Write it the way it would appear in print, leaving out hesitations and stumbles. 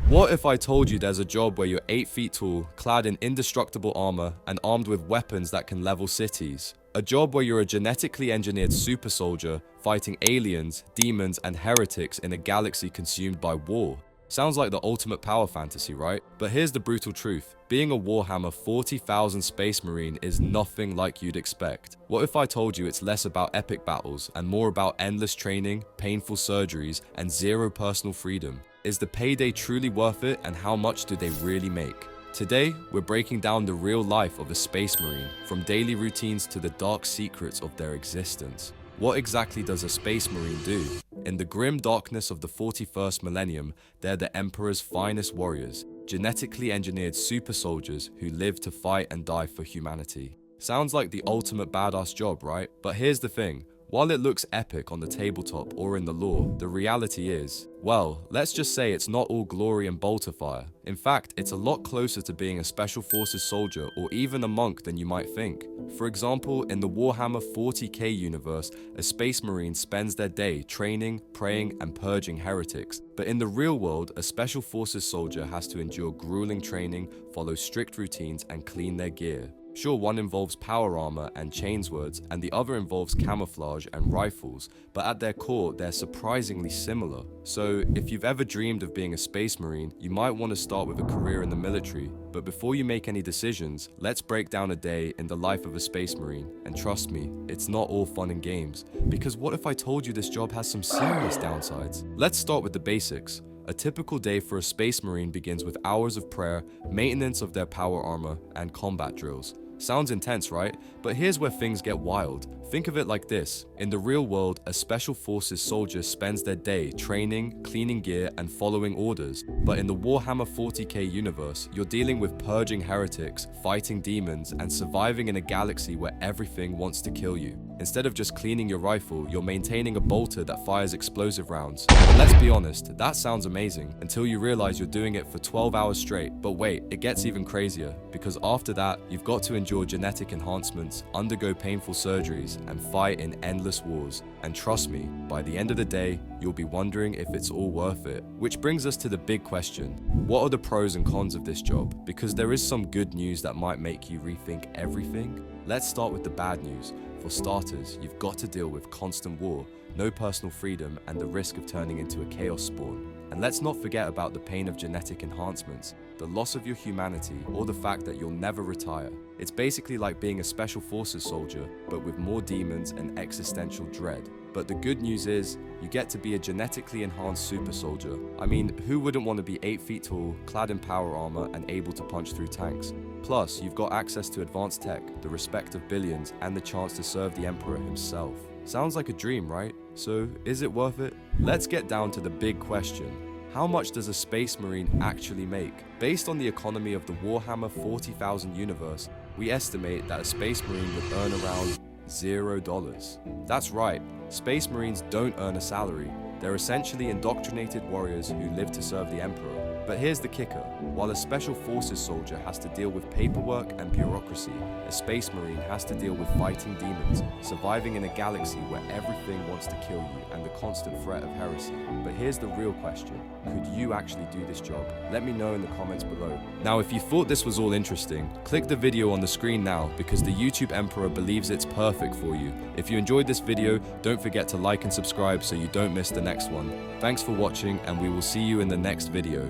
What if I told you there's a job where you're 8 feet tall, clad in indestructible armor, and armed with weapons that can level cities? A job where you're a genetically engineered super soldier, fighting aliens, demons, and heretics in a galaxy consumed by war. Sounds like the ultimate power fantasy, right? But here's the brutal truth. Being a Warhammer 40,000 Space Marine is nothing like you'd expect. What if I told you it's less about epic battles and more about endless training, painful surgeries, and zero personal freedom? Is the payday truly worth it, and how much do they really make? Today, we're breaking down the real life of a Space Marine, from daily routines to the dark secrets of their existence. What exactly does a Space Marine do? In the grim darkness of the 41st millennium, they're the Emperor's finest warriors, genetically engineered super soldiers who live to fight and die for humanity. Sounds like the ultimate badass job, right? But here's the thing. While it looks epic on the tabletop or in the lore, the reality is, well, let's just say it's not all glory and bolter fire. In fact, it's a lot closer to being a Special Forces soldier or even a monk than you might think. For example, in the Warhammer 40k universe, a Space Marine spends their day training, praying, and purging heretics. But in the real world, a Special Forces soldier has to endure grueling training, follow strict routines, and clean their gear. Sure, one involves power armor and chainswords, and the other involves camouflage and rifles, but at their core, they're surprisingly similar. So, if you've ever dreamed of being a Space Marine, you might want to start with a career in the military. But before you make any decisions, let's break down a day in the life of a Space Marine. And trust me, it's not all fun and games. Because what if I told you this job has some serious downsides? Let's start with the basics. A typical day for a Space Marine begins with hours of prayer, maintenance of their power armor, and combat drills. Sounds intense, right? But here's where things get wild. Think of it like this. In the real world, a Special Forces soldier spends their day training, cleaning gear, and following orders. But in the Warhammer 40k universe, you're dealing with purging heretics, fighting demons, and surviving in a galaxy where everything wants to kill you. Instead of just cleaning your rifle, you're maintaining a bolter that fires explosive rounds. And let's be honest, that sounds amazing until you realize you're doing it for 12 hours straight. But wait, it gets even crazier, because after that, you've got to endure genetic enhancements, undergo painful surgeries, and fight in endless wars. And trust me, by the end of the day, you'll be wondering if it's all worth it. Which brings us to the big question. What are the pros and cons of this job? Because there is some good news that might make you rethink everything. Let's start with the bad news. For starters, you've got to deal with constant war, no personal freedom, and the risk of turning into a chaos spawn. And let's not forget about the pain of genetic enhancements, the loss of your humanity, or the fact that you'll never retire. It's basically like being a Special Forces soldier, but with more demons and existential dread. But the good news is, you get to be a genetically enhanced super soldier. I mean, who wouldn't want to be 8 feet tall, clad in power armor, and able to punch through tanks? Plus, you've got access to advanced tech, the respect of billions, and the chance to serve the Emperor himself. Sounds like a dream, right? So, is it worth it? Let's get down to the big question. How much does a Space Marine actually make? Based on the economy of the Warhammer 40,000 universe, we estimate that a Space Marine would earn around $0. That's right, Space Marines don't earn a salary. They're essentially indoctrinated warriors who live to serve the Emperor. But here's the kicker. While a Special Forces soldier has to deal with paperwork and bureaucracy, a Space Marine has to deal with fighting demons, surviving in a galaxy where everything wants to kill you, and the constant threat of heresy. But here's the real question. Could you actually do this job? Let me know in the comments below. Now, if you thought this was all interesting, click the video on the screen now, because the YouTube Emperor believes it's perfect for you. If you enjoyed this video, don't forget to like and subscribe so you don't miss the next one. Thanks for watching, and we will see you in the next video.